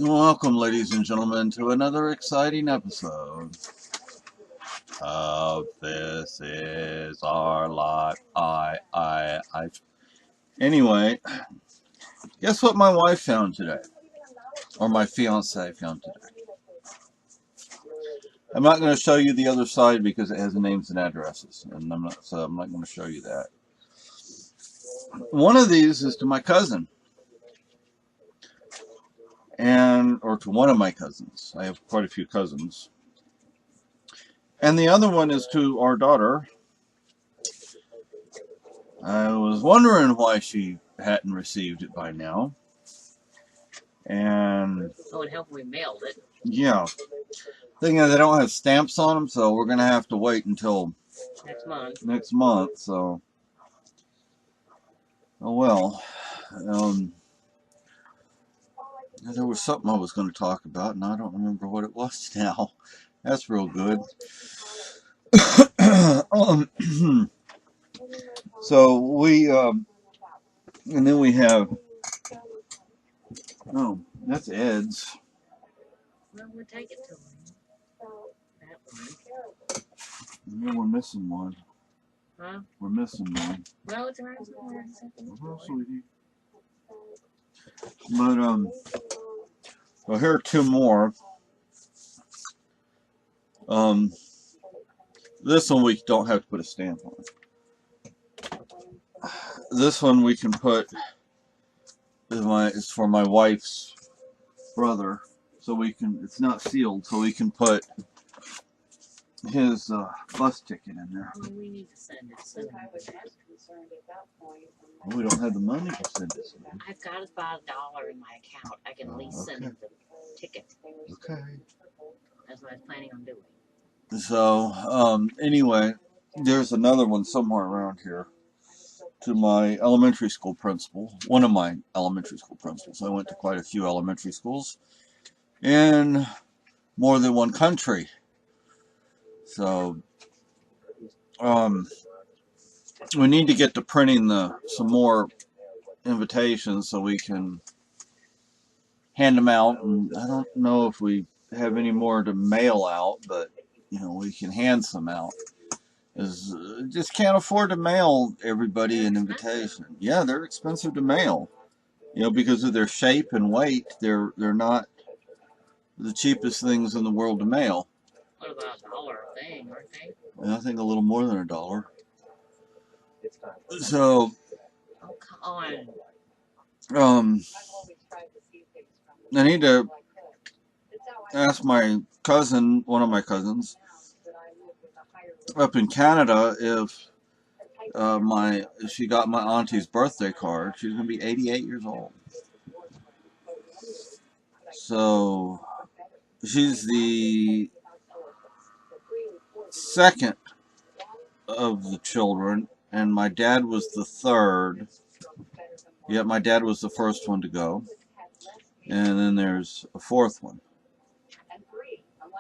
Welcome, ladies and gentlemen, to another exciting episode of This Is Our Lot. Anyway, guess what my wife found today? Or my fiance found today. I'm not going to show you the other side because it has names and addresses, and I'm not going to show you that. One of these is to my cousin, or to one of my cousins. I have quite a few cousins. And the other one is to our daughter. I was wondering why she hadn't received it by now. And it would help we mailed it. Yeah. Thing is, they don't have stamps on them, so we're going to have to wait until next month. So, oh well. There was something I was going to talk about, and I don't remember what it was now. That's real good. So we, and then we have, oh, that's Ed's. Well, we'll take it to him. That one. Yeah, we're missing one. Huh? We're missing one. Well, it's around somewhere. Oh, sweetie. But, well, here are two more. This one we don't have to put a stamp on. This one we can put, is for my wife's brother, so we can, it's not sealed, so we can put his bus ticket in there. Well, we need to send it. Well, we don't have the money to send it. I've got about $1 in my account. I can at least send him the ticket. Okay. That's what I was planning on doing. So, anyway, there's another one somewhere around here to my elementary school principal, one of my elementary school principals. I went to quite a few elementary schools in more than one country. So, we need to get to printing some more invitations so we can hand them out. And I don't know if we have any more to mail out, but we can hand some out. Just can't afford to mail everybody an invitation. Yeah, they're expensive to mail. Because of their shape and weight, they're not the cheapest things in the world to mail. What about $1 a thing, aren't they? I think a little more than $1. So, oh, come on. I need to ask my cousin, one of my cousins, up in Canada, if she got my auntie's birthday card. She's gonna be 88 years old. So she's the second of the children, and my dad was the third. Yet my dad was the first one to go, and then there's a fourth one,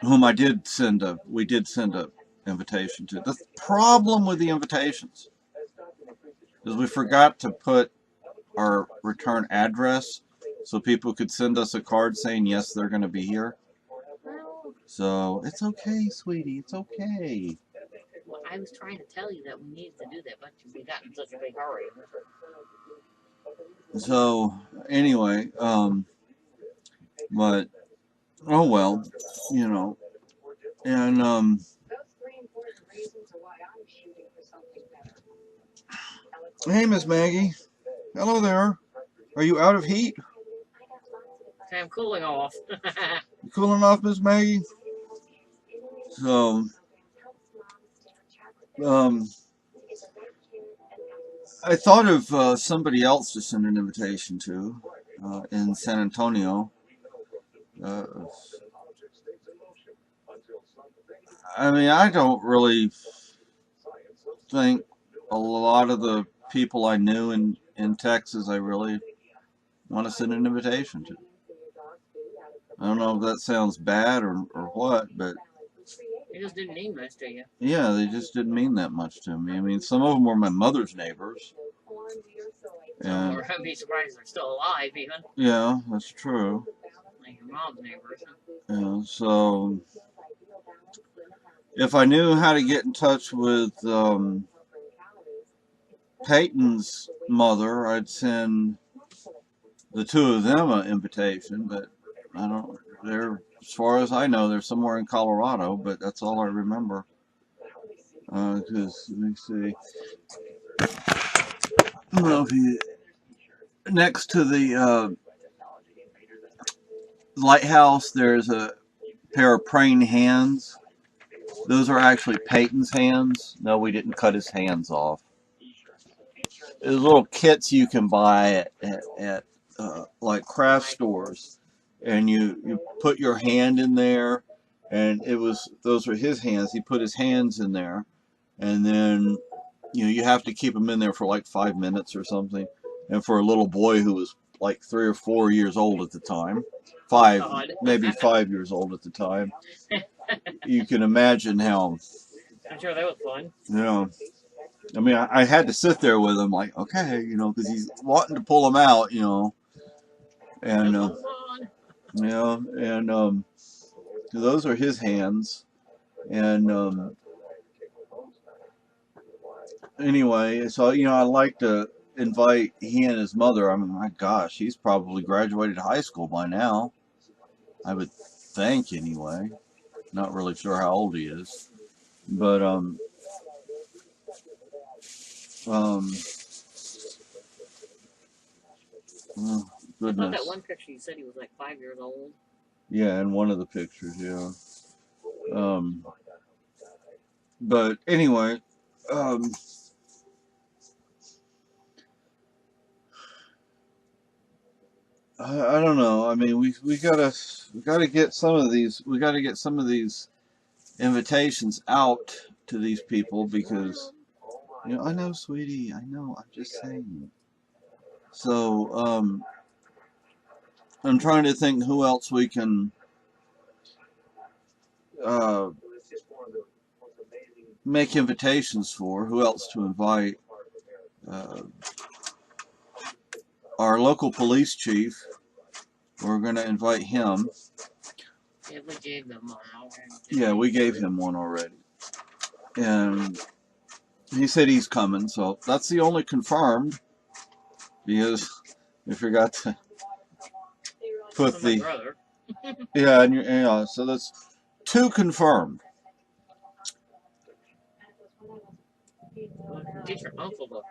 whom we did send a invitation to. The problem with the invitations is we forgot to put our return address so people could send us a card saying yes, they're going to be here. So it's okay, sweetie, it's okay. Well, I was trying to tell you that we needed to do that, but we got in such a big hurry. So anyway, but oh well, and hey, Miss Maggie. Hello there. Are you out of heat? I'm cooling off. You cooling off, Miss Maggie? So, I thought of somebody else to send an invitation to in San Antonio. I mean, I don't really think a lot of the people I knew in Texas I really want to send an invitation to. I don't know if that sounds bad or what, but they just didn't mean much to you. Yeah, they just didn't mean that much to me. I mean, some of them were my mother's neighbors. And I'd be surprised they're still alive, even. Yeah, that's true. Like mom's neighbors. So if I knew how to get in touch with Peyton's mother, I'd send the two of them an invitation, but I don't. They're, as far as I know, they're somewhere in Colorado, but that's all I remember. Because let me see. Well, next to the lighthouse, there's a pair of praying hands. Those are actually Peyton's hands. No, we didn't cut his hands off. There's little kits you can buy at like craft stores, and you put your hand in there, and those were his hands. He put his hands in there, and then you have to keep them in there for like 5 minutes or something. And for a little boy who was like 3 or 4 years old at the time, maybe 5 years old at the time, you can imagine how. I'm sure that was fun. I mean, I had to sit there with him, like, okay, because he's wanting to pull them out, and those are his hands, and anyway, so I like to invite he and his mother. I mean, my gosh, he's probably graduated high school by now, I would think, anyway. Not really sure how old he is, but oh, goodness. I thought that one picture you said he was like 5 years old. Yeah, in one of the pictures, yeah. But anyway, I don't know. I mean, we gotta get some of these. We gotta get some of these invitations out to these people because I know, sweetie. I know. I'm just saying. So I'm trying to think who else we can make invitations for. Who else to invite? Our local police chief. We're going to invite him. Yeah, we gave them one already. Yeah, we gave him one already. And he said he's coming, so that's the only confirmed. Because we forgot to put my brother. yeah, so that's 2 confirmed. Get your uncle though.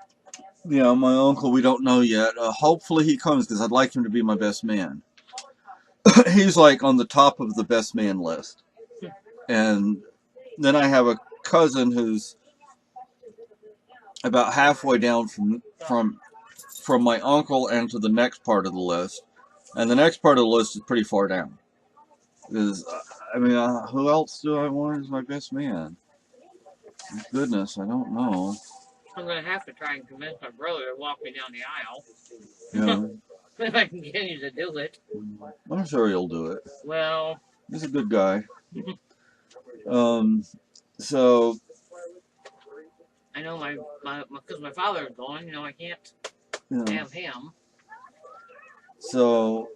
Yeah, my uncle, we don't know yet. Hopefully he comes because I'd like him to be my best man. He's like on the top of the best man list. And then I have a cousin who's about halfway down from my uncle and to the next part of the list. And the next part of the list is pretty far down. Because, I mean, who else do I want as my best man? Goodness, I don't know. I'm going to have to try and convince my brother to walk me down the aisle. Yeah. If I can get him to do it. I'm sure he'll do it. Well, he's a good guy. So I know because my father is gone, I can't have him. So,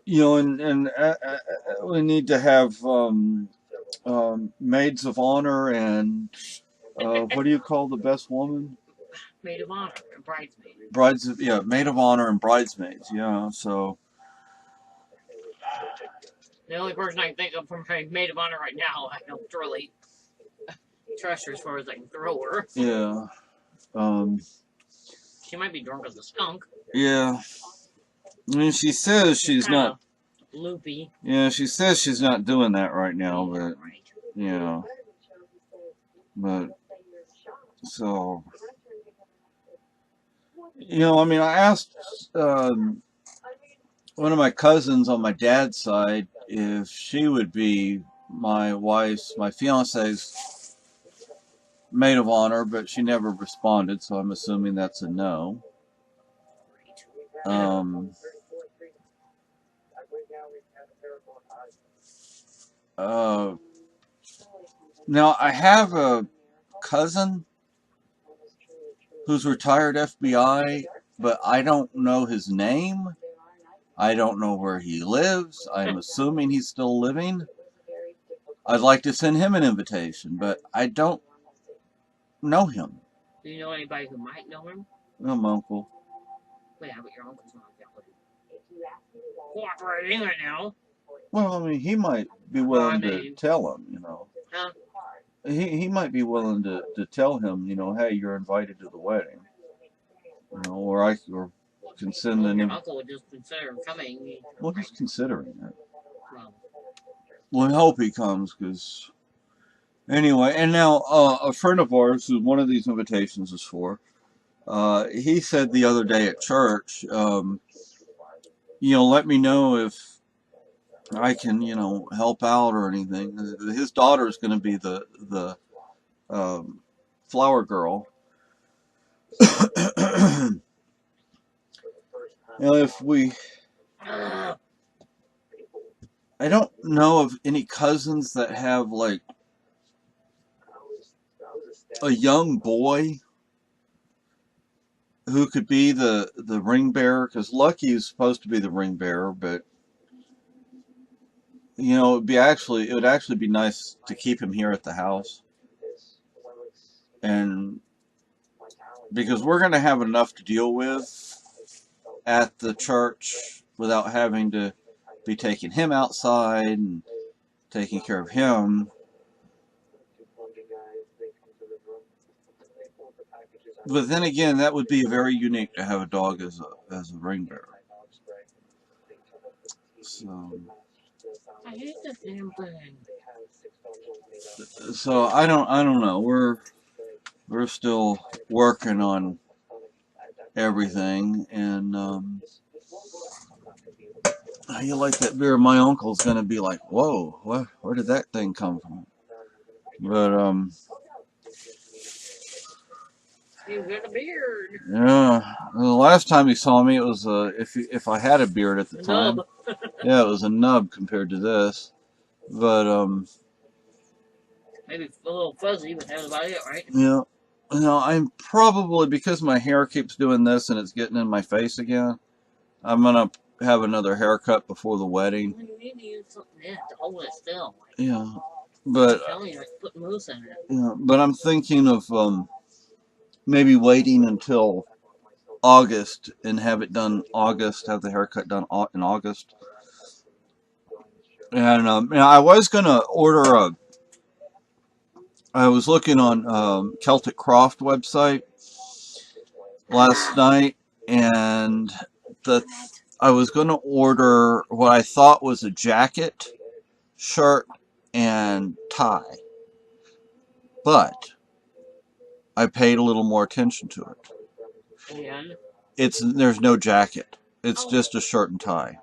and we need to have maids of honor and what do you call the best woman? Maid of honor and bridesmaid. Maid of honor and bridesmaids. Yeah, so. The only person I can think of for my maid of honor right now, I don't really trust her as far as I can throw her. Yeah. She might be drunk as a skunk. Yeah. I mean, she says she's not. Loopy. Yeah, she says she's not doing that right now, but right. Yeah. But so, I mean, I asked one of my cousins on my dad's side if she would be my fiance's maid of honor, but she never responded, so I'm assuming that's a no. Now, I have a cousin who's retired FBI, but I don't know his name. I don't know where he lives. I'm assuming he's still living. I'd like to send him an invitation, but I don't know him. Do you know anybody who might know him? No, my uncle. Well, yeah, but your uncle's not exactly cooperating right now. Well, I mean, he might be willing to tell him, you know. Huh? He might be willing to tell him, you know, hey, you're invited to the wedding. You know, or can send Well, an. your uncle would just consider coming. Well, he's considering it. Well, I hope he comes, because anyway. And now a friend of ours, who one of these invitations is for, he said the other day at church, you know, let me know if I can, you know, help out or anything. His daughter is going to be the flower girl. Now, if we, I don't know of any cousins that have like a young boy who could be the ring bearer, because Lucky is supposed to be the ring bearer, but you know, it would actually be nice to keep him here at the house, and because we're going to have enough to deal with at the church without having to be taking him outside and taking care of him. But then again, that would be very unique to have a dog as a ring bearer. So I hate this damn thing. So I don't know. We're still working on everything, and you like that beer? My uncle's gonna be like, "Whoa, where did that thing come from?" But You got a beard. yeah. The last time he saw me, it was if I had a beard at the time. Nub. Yeah, it was a nub compared to this. But maybe a little fuzzy, but that's about it, right? Yeah. No, I'm probably, because my hair keeps doing this and it's getting in my face again, I'm gonna have another haircut before the wedding. Well, you need to use something to hold it still. Yeah, but I'm telling you, like put mousse in it. yeah, but I'm thinking of maybe waiting until August and have it done August, have the haircut done in August. And I was gonna order I was looking on Celtic Croft website last night, and I was going to order what I thought was a jacket, shirt, and tie, but I paid a little more attention to it. And There's no jacket. It's just a shirt and tie.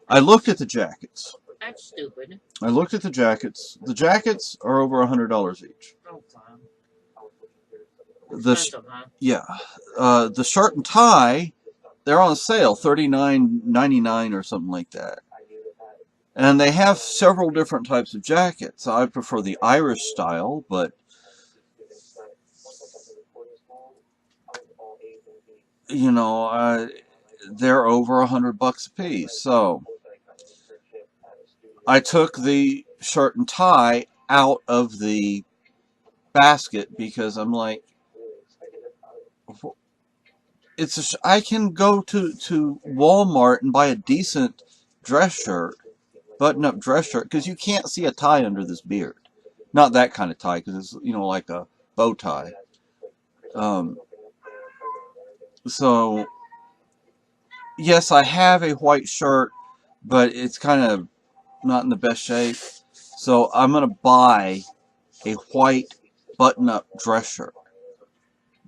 I looked at the jackets. That's stupid. I looked at the jackets. The jackets are over $100 each. Oh, God. Yeah. The shirt and tie, they're on sale, $39.99 or something like that. And they have several different types of jackets. I prefer the Irish style, but you know, they're over $100 a piece. So I took the shirt and tie out of the basket because I'm like, I can go to Walmart and buy a decent dress shirt, button-up dress shirt, because you can't see a tie under this beard. Not that kind of tie, because it's, you know, like a bow tie. So yes, I have a white shirt, but it's kind of not in the best shape. So I'm going to buy a white button-up dress shirt,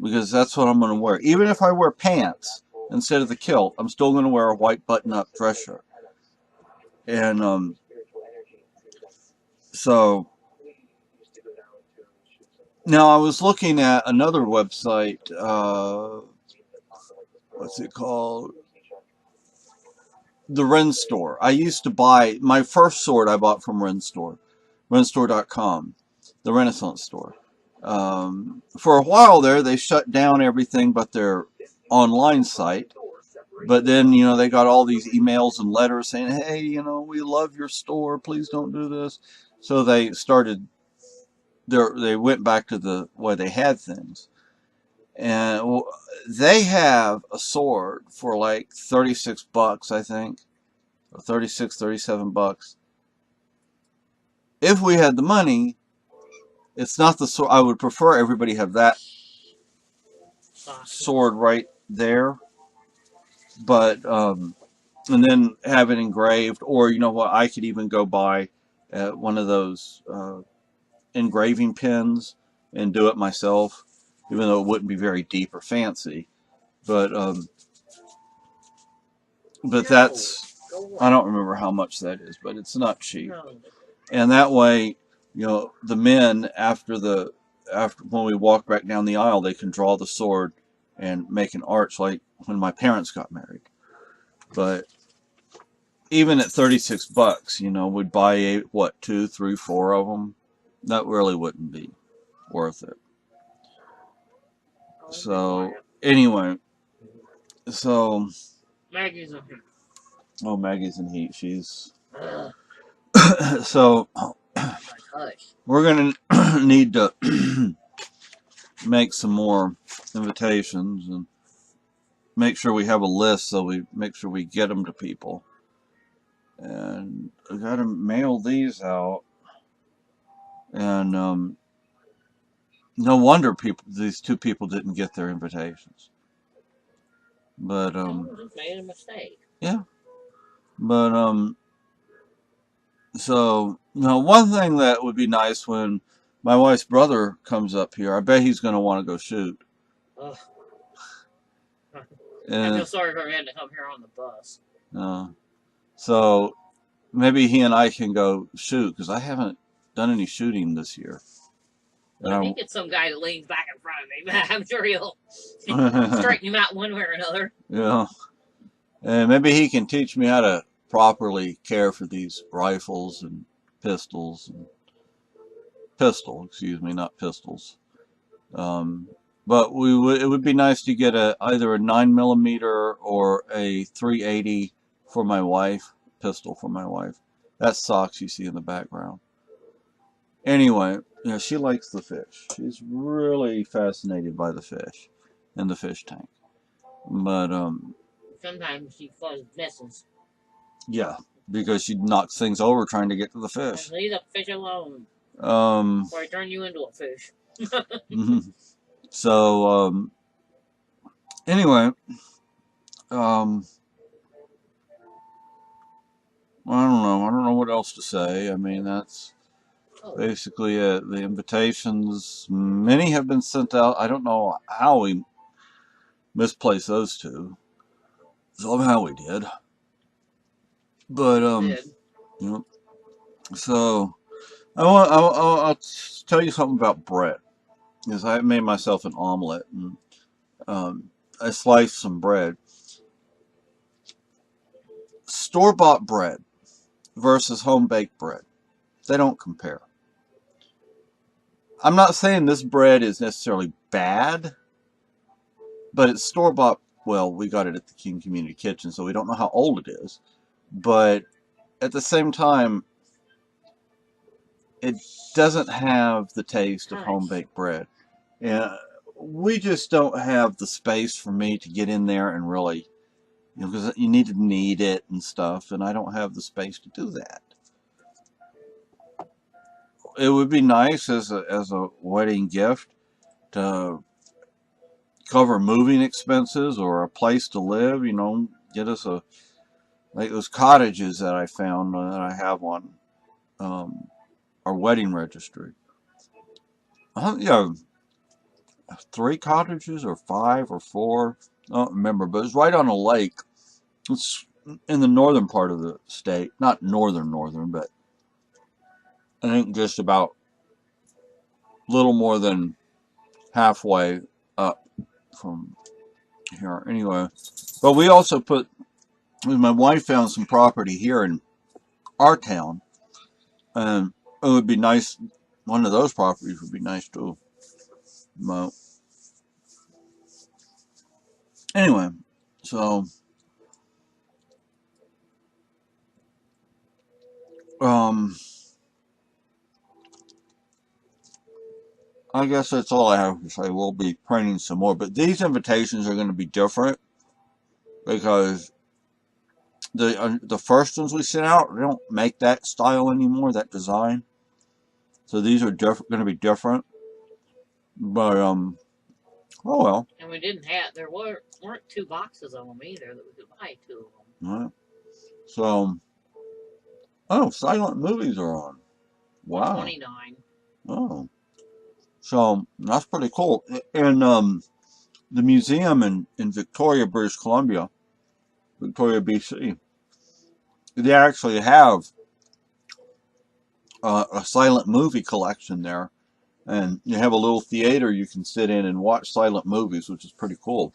because that's what I'm going to wear. Even if I wear pants instead of the kilt, I'm still going to wear a white button-up dress shirt. And so now I was looking at another website. What's it called? The Ren Store. I used to buy my first sword. I bought from Ren Store, renstore.com, the Renaissance store. For a while there, they shut down everything but their online site, But then, they got all these emails and letters saying, hey, we love your store. Please don't do this. So they went back to the way they had things. And they have a sword for like $36, I think, or 36, $37. If we had the money, it's not the sword. I would prefer everybody have that sword right there, but and then have it engraved. Or you know what? I could even go buy one of those engraving pens and do it myself, even though it wouldn't be very deep or fancy. But that's, I don't remember how much that is, but it's not cheap. And that way, the men after when we walk back down the aisle, they can draw the sword and make an arch like when my parents got married. But even at $36, we'd buy what, 2, 3, 4 of them. That really wouldn't be worth it. So anyway, so Maggie's in heat. Oh, Maggie's in heat. She's so we're gonna need to make some more invitations and make sure we have a list, so we make sure we get them to people. And I gotta mail these out. And no wonder these 2 people didn't get their invitations. But made a mistake. Yeah. But so one thing that would be nice when my wife's brother comes up here, I bet he's gonna want to go shoot. Ugh. I feel sorry for him to come here on the bus. So maybe he and I can go shoot, because I haven't done any shooting this year. I think it's some guy that leans back in front of me. I'm sure he'll straighten him out one way or another. Yeah. And maybe he can teach me how to properly care for these rifles and pistols. Excuse me, not pistols. But it would be nice to get either a 9mm or a .380 for my wife, pistol for my wife. That's socks you see in the background. Anyway, she likes the fish. She's really fascinated by the fish in the fish tank. But sometimes she causes messes. Yeah, because she knocks things over trying to get to the fish. Leave the fish alone. Or I turn you into a fish. So anyway, I don't know what else to say. I mean, that's basically it. The invitations, many have been sent out. I don't know how we misplaced those 2. Somehow we did. But so I'll tell you something about bread. Because I made myself an omelet, and I sliced some bread. Store-bought bread versus home-baked bread, they don't compare. I'm not saying this bread is necessarily bad, but it's store-bought. Well, we got it at the King Community Kitchen, so we don't know how old it is. But at the same time, it doesn't have the taste of home-baked bread. And we just don't have the space for me to get in there and really, because you need to knead it and stuff, and I don't have the space to do that. It would be nice as a wedding gift to cover moving expenses or a place to live, get us like those cottages that I found that I have on our wedding registry. 3 cottages or 5 or 4, I don't remember, but it's right on a lake. It's in the northern part of the state, not northern, but I think just about little more than halfway up from here. Anyway, but we also my wife found some property here in our town, and it would be nice, one of those properties would be nice too. But anyway, so I guess that's all I have to say. We'll be printing some more, but these invitations are going to be different because the first ones we sent out, they don't make that style anymore, that design. So these are going to be different. But oh well. And we didn't have, there weren't 2 boxes of them either that we could buy 2 of them. All right. So, oh, silent movies are on. Wow. 129. Oh, so that's pretty cool. And the museum in Victoria, British Columbia, Victoria, BC, they actually have a silent movie collection there, and you have a little theater you can sit in and watch silent movies, which is pretty cool.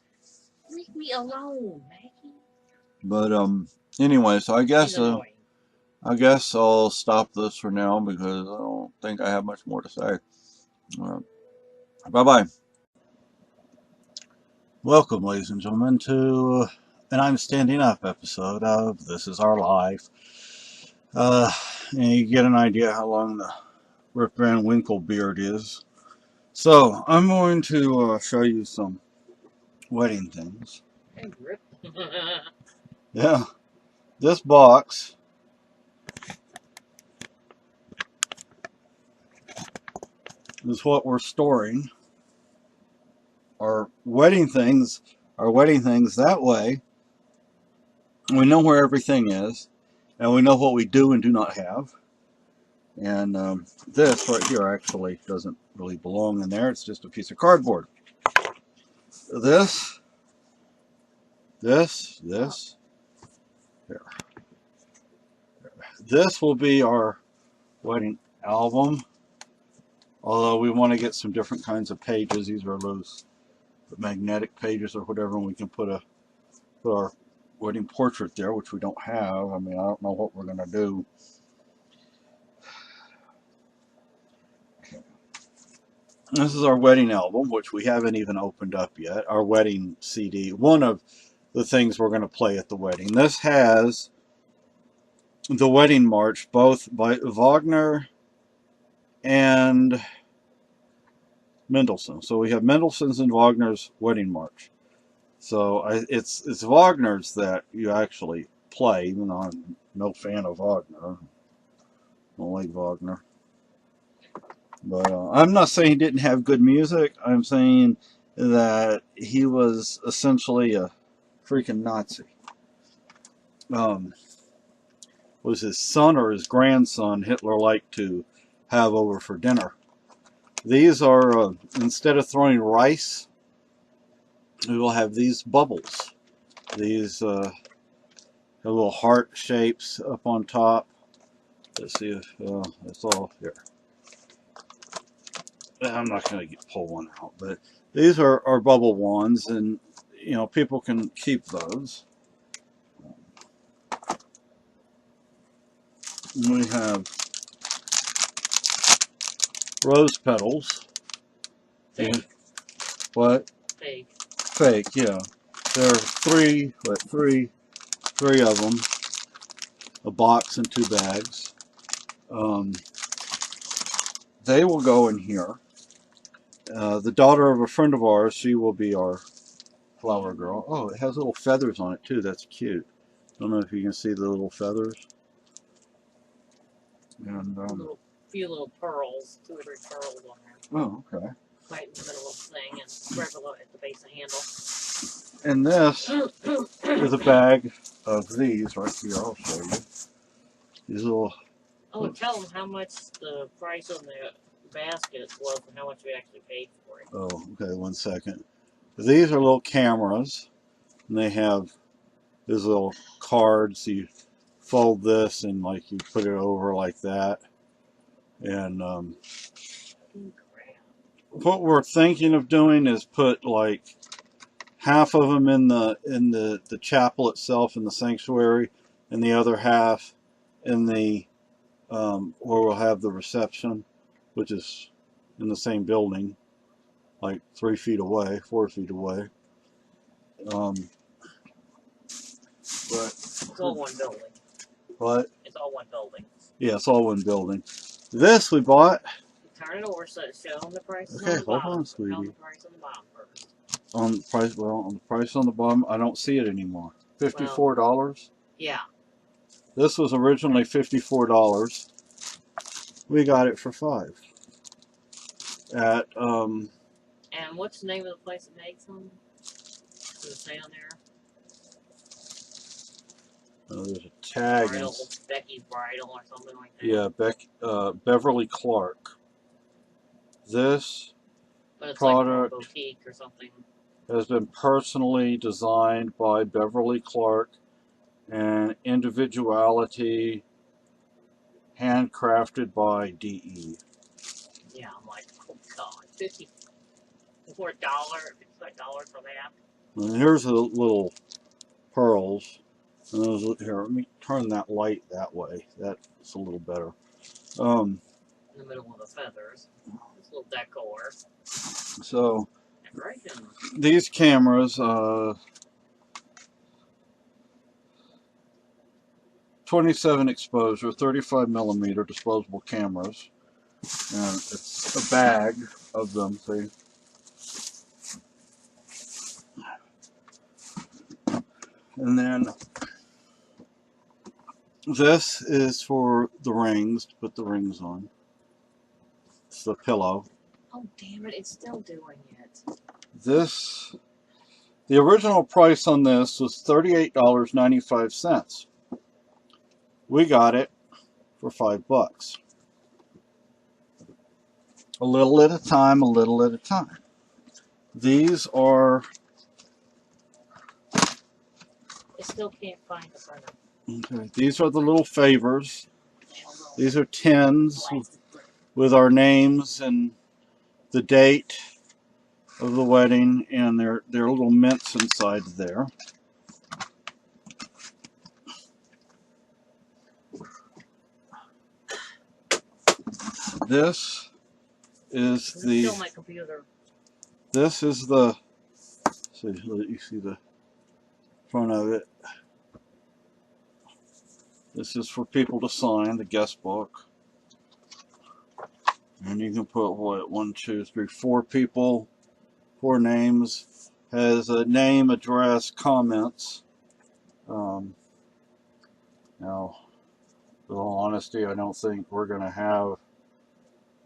Leave me alone, Maggie. But anyway, so I guess I'll stop this for now because I don't think I have much more to say. Bye bye. Welcome, ladies and gentlemen, to an I'm Standing Up episode of This Is Our Life. And you get an idea how long the Rip Van Winkle beard is. So, I'm going to show you some wedding things. Hey, Rip. Yeah, this box is what we're storing. Our wedding things that way. We know where everything is, and we know what we do and do not have. And this right here actually doesn't really belong in there. It's just a piece of cardboard. This. Here. This will be our wedding album. Although we want to get some different kinds of pages. These are those magnetic pages or whatever, and we can put our wedding portrait there, which we don't have. I mean, I don't know what we're going to do. This is our wedding album, which we haven't even opened up yet. Our wedding CD. One of the things we're going to play at the wedding. This has the wedding march, both by Wagner and Mendelssohn. So we have Mendelssohn's and Wagner's wedding march. So it's Wagner's that you actually play, even though I'm no fan of Wagner. I don't like Wagner. But I'm not saying he didn't have good music. I'm saying that he was essentially a freaking Nazi. Was his son or his grandson Hitler liked to have over for dinner. These are, instead of throwing rice, we will have these bubbles. These have little heart shapes up on top. Let's see if it's all here. I'm not going to pull one out, but these are our bubble wands, and you know, people can keep those. We have rose petals. Fake. What? Fake. Fake, yeah. There are three of them. A box and 2 bags. They will go in here. The daughter of a friend of ours, she will be our flower girl. Oh, it has little feathers on it too. That's cute. Don't know if you can see the little feathers. And Few little pearls, 2 or 3 pearls on there. oh, okay. Right in the middle of the thing and right below at the base of the handle. And this is a bag of these right here. I'll show you. These little. Oh, tell them how much the price on the basket was and how much we actually paid for it. Oh, okay. 1 second. These are little cameras, and they have these little cards. You fold this and like you put it over like that. And what we're thinking of doing is put like half of them in the chapel itself in the sanctuary, and the other half in the where we'll have the reception, which is in the same building, like 3 feet away, 4 feet away. But it's all one building. What? It's all one building. Yeah, it's all one building. This we bought. Turn it over so it's showing the prices Okay, on the hold bottom. on, Put it on the sweetie. price on the bottom first. On the price, well, on the price on the bottom, I don't see it anymore. $54. Yeah. This was originally $54. We got it for $5 at And what's the name of the place that makes them? Does it say on there? there's a tag. Bridal, Becky's Bridal or something like that. Yeah, Beverly Clark. This But it's product like a boutique or something. has been personally designed by Beverly Clark, and individuality handcrafted by DE. Yeah, I'm like, oh god, $54 for that. And here's the little pearls. And those, here, let me turn that light that way. That's a little better. In the middle of the feathers. This little decor. So Decoration. these cameras, 27 exposure, 35 millimeter disposable cameras, and it's a bag of them. See, and then this is for the rings, to put the rings on. It's the pillow. Oh damn it! It's still doing it. This, the original price on this was $38.95. We got it for $5. A little at a time, a little at a time. These are. I still can't find the printer. Okay, these are the little favors. These are tins with our names and the date of the wedding, and they're little mints inside there. This is the. Still my computer. This is the. So you see the front of it. This is for people to sign the guest book, and you can put what 1, 2, 3, 4 people, 4 names. Has a name, address, comments. Now, with all honesty, I don't think we're going to have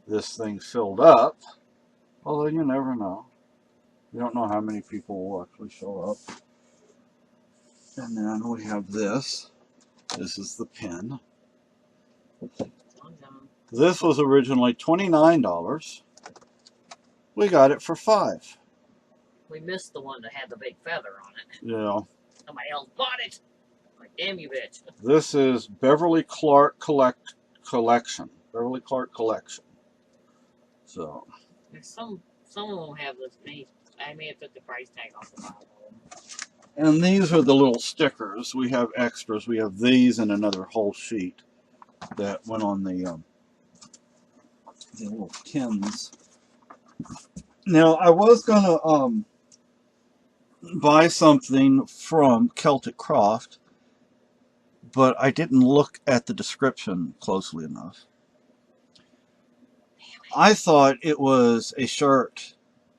this thing filled up. Although you never know. You don't know how many people will actually show up. And then we have this. This is the pin. This was originally $29. We got it for $5. We missed the one that had the big feather on it. Yeah. Somebody else bought it. Like, damn you, bitch. This is Beverly Clark Collection. Beverly Clark Collection. So. There's some of them have this name. I may have took the price tag off the bottom of them. And these are the little stickers. We have extras. We have these and another whole sheet that went on the little tins. Now, I was going to buy something from Celtic Croft, but I didn't look at the description closely enough. I thought it was a shirt,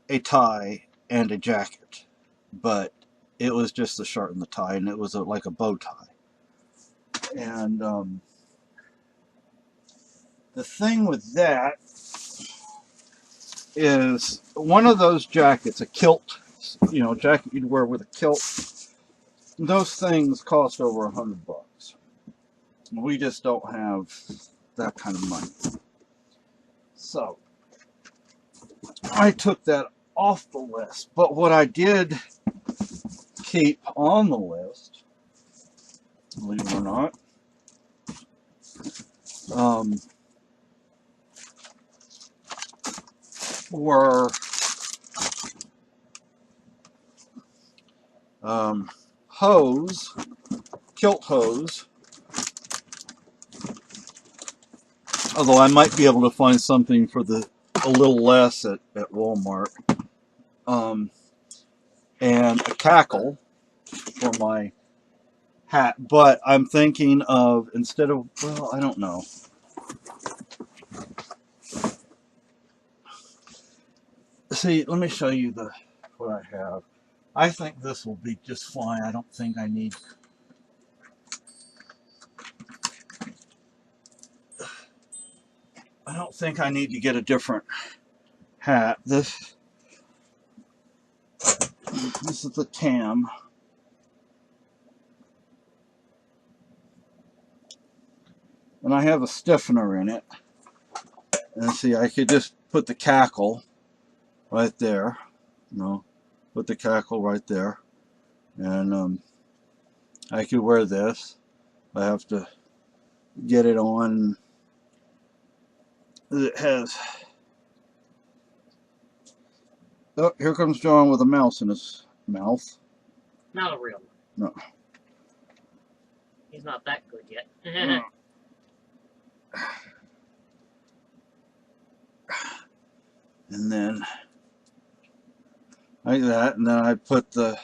a tie, and a jacket, but it was just the shirt and the tie, and it was like a bow tie. And the thing with that is one of those jackets, a kilt, jacket you'd wear with a kilt. Those things cost over $100. We just don't have that kind of money. So I took that off the list. But what I did keep on the list, believe it or not, were hose, kilt hose. Although I might be able to find something for a little less at Walmart. And a cackle for my hat, but I'm thinking of, instead of, well, I don't know. See, let me show you what I have. I think this will be just fine. I don't think I need. I don't think I need to get a different hat. This is the Tam. And I have a stiffener in it. And see, I could just put the cackle right there. Put the cackle right there. And I could wear this. I have to get it on. It has. Oh, here comes John with a mouse in his mouth. Not a real one. No. He's not that good yet. And then like that, and then I put the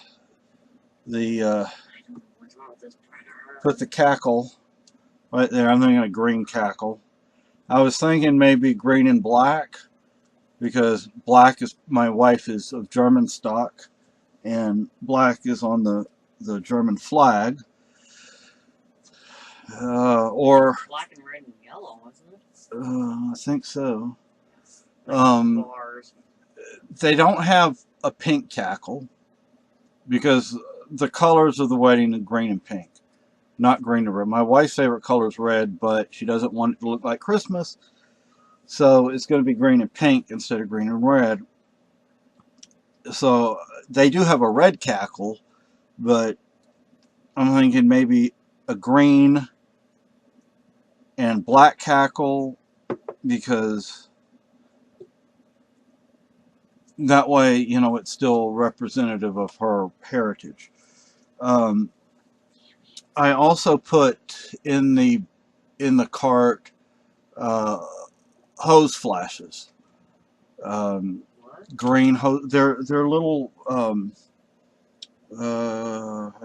cackle right there. I'm thinking a green cackle. I was thinking maybe green and black, because black is, my wife is of German stock, and black is on the German flag. Or black and red and yellow, wasn't it? I think so. Bars. They don't have a pink cackle because the colors of the wedding are green and pink, not green and red. My wife's favorite color is red, but she doesn't want it to look like Christmas, so it's going to be green and pink instead of green and red. So they do have a red cackle, but I'm thinking maybe a green and black cackle, because that way, you know, it's still representative of her heritage. I also put in the cart hose flashes. Green hose. They're little. How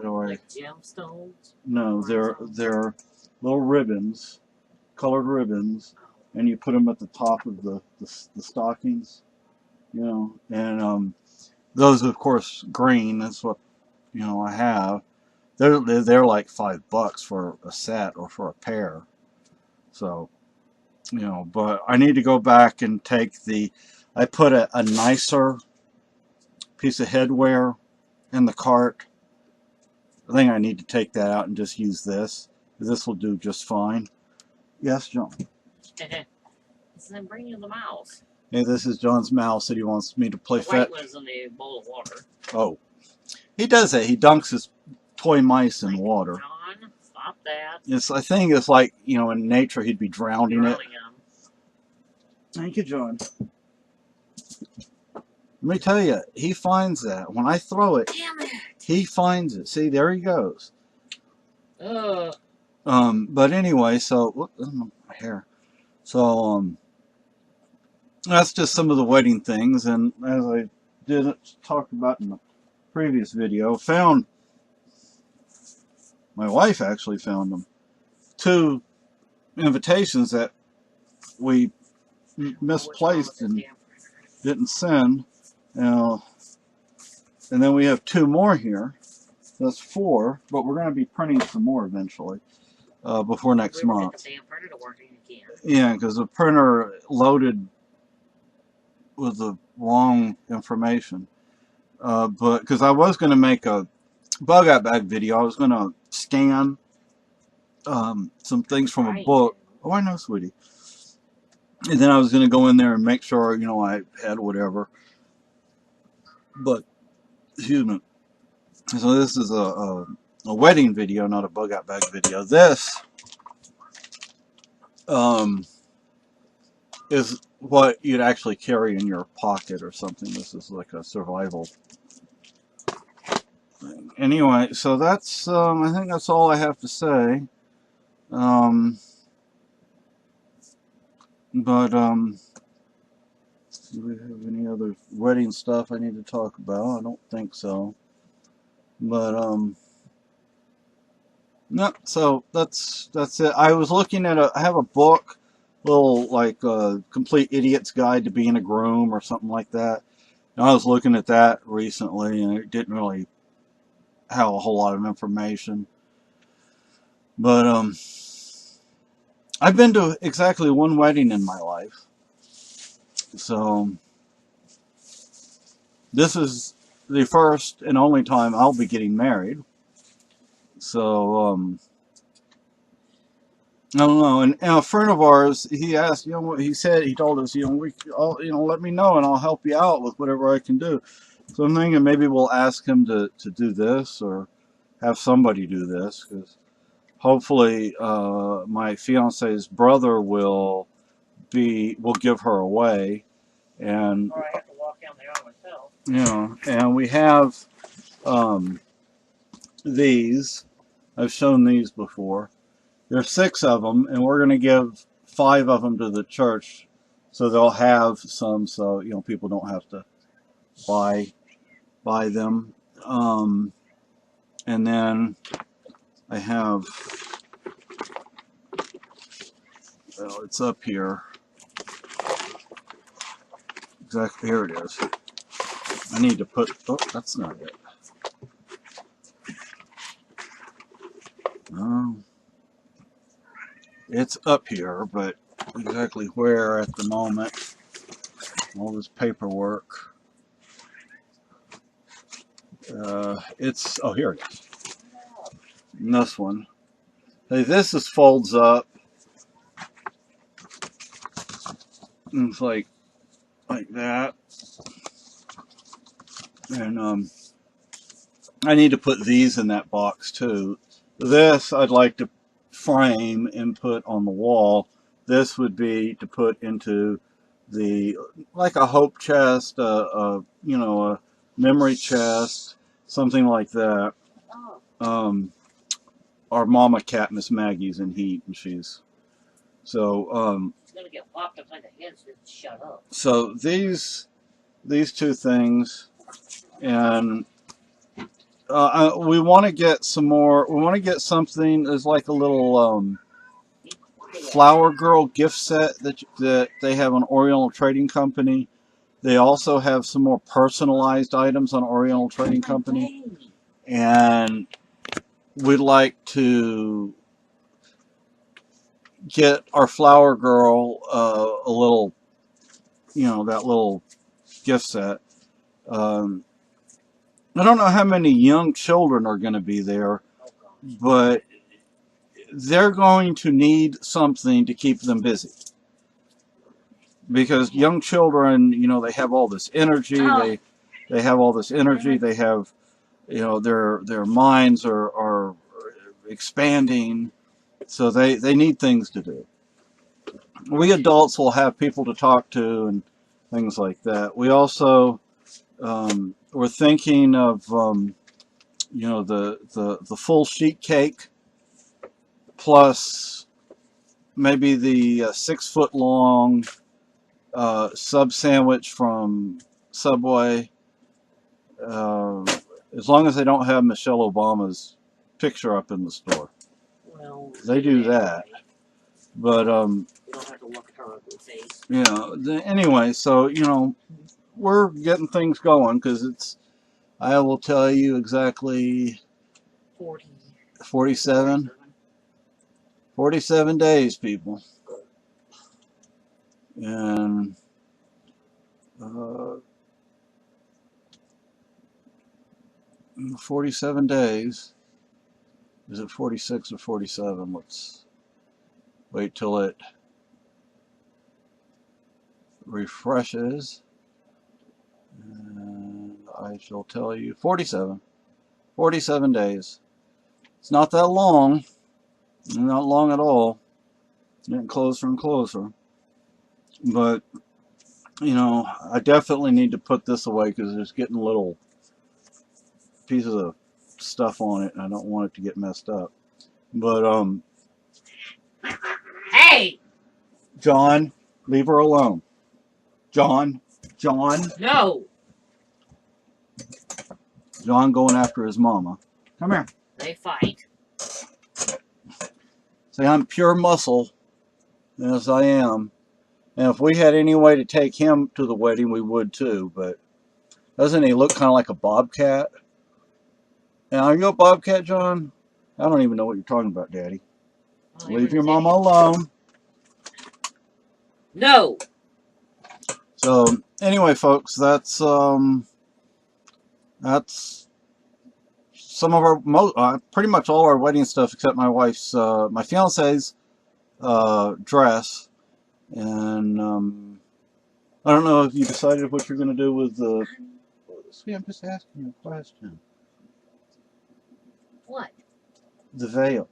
do I? Like gemstones? No, they're little ribbons, colored ribbons, and you put them at the top of the stockings. You know, and those, of course, green. That's what, you know, I have. They're like $5 for a set or for a pair. So, you know, but I need to go back and take I put a nicer piece of headwear in the cart. I think I need to take that out and just use this. This will do just fine. Yes, John. Then bring you the mouse. Hey, this is John's mouse that he wants me to play fetch. The white was in the bowl of water. Oh, he does that. He dunks his toy mice in water. John, stop that. I think it's like, you know, in nature he'd be drowning it. Them. Thank you, John. Let me tell you, he finds that. When I throw it, damn it, he finds it. See, there he goes. But anyway, so whoop, my hair. So that's just some of the wedding things, and as I did talk about in the previous video, my wife actually found them. 2 invitations that we misplaced and didn't send. And then we have 2 more here. That's 4, but we're going to be printing some more eventually, before next month. Yeah, because the printer loaded with the wrong information. But because I was going to make a bug out bag video, I was going to scan some things from a book. Oh, I know, sweetie. And then I was going to go in there and make sure, you know, I had whatever. But, excuse me. So this is a wedding video, not a bug out bag video. This is what you'd actually carry in your pocket or something. This is like a survival thing. Anyway, so that's I think that's all I have to say. But do we have any other wedding stuff I need to talk about? I don't think so. But No, so that's it. I was looking at I have a book, little like Complete Idiot's Guide to Being a Groom or something like that. And I was looking at that recently, and it didn't really have a whole lot of information. But I've been to exactly one wedding in my life, so this is the first and only time I'll be getting married. So I don't know. And a friend of ours, he asked, what he said, he told us, let me know and I'll help you out with whatever I can do. So I'm thinking maybe we'll ask him to do this or have somebody do this, because hopefully my fiance's brother will give her away. And Or I have to walk down the aisle myself. and we have um, these. I've shown these before. There's 6 of them, and we're going to give 5 of them to the church, so they'll have some, so people don't have to buy them. And then I have, well, it's up here. Exactly, here it is. I need to put. Oh, that's not it. It's up here, but exactly where at the moment. All this paperwork. It's, oh, here it is. And this one. Hey, this is folds up. And it's like that. And I need to put these in that box too. This I'd like to frame and put on the wall. This would be to put into the, like a hope chest, a memory chest, something like that. Our mama cat, Miss Maggie's in heat, and she's so It's gonna get popped upside the head, so shut up. So these 2 things, and we want to get some more. We want to get something as like a little Flower Girl gift set that they have on Oriental Trading Company. They also have some more personalized items on Oriental Trading Company, and we'd like to get our Flower Girl a little, that little gift set. I don't know how many young children are going to be there, but they're going to need something to keep them busy. Because young children, they have all this energy. They have all this energy. They have, their minds are expanding, so they need things to do. We adults will have people to talk to and things like that. We also we're thinking of the full sheet cake plus maybe the 6-foot long sub sandwich from Subway. As long as they don't have Michelle Obama's picture up in the store. Well, they do that. But you don't have to look at her ugly face. Anyway, so we're getting things going, because it's, I will tell you exactly 47 days, people. And 47 days. Is it 46 or 47? Let's wait till it refreshes. And I shall tell you 47. 47 days. It's not that long. Not long at all. It's getting closer and closer. But, I definitely need to put this away, because there's getting little pieces of stuff on it, and I don't want it to get messed up. But, Hey! John, leave her alone. John. No! John going after his mama. Come here. They fight. See, I'm pure muscle. Yes, I am. And if we had any way to take him to the wedding, we would too. But doesn't he look kind of like a bobcat? And are you a bobcat, John? I don't even know what you're talking about, Daddy. Leave your mama alone. No. So anyway, folks, that's some of our pretty much all our wedding stuff except my wife's my fiance's dress. And I don't know if you decided what you're going to do with the. See, I'm just asking you a question. What? The veil.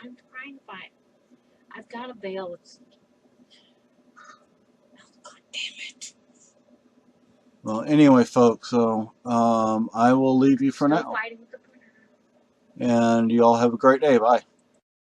I'm trying to find. I've got a veil. It's. Oh, God damn it. Well, anyway, folks, so I will leave you for Still now. fighting with the printer. And you all have a great day. Bye.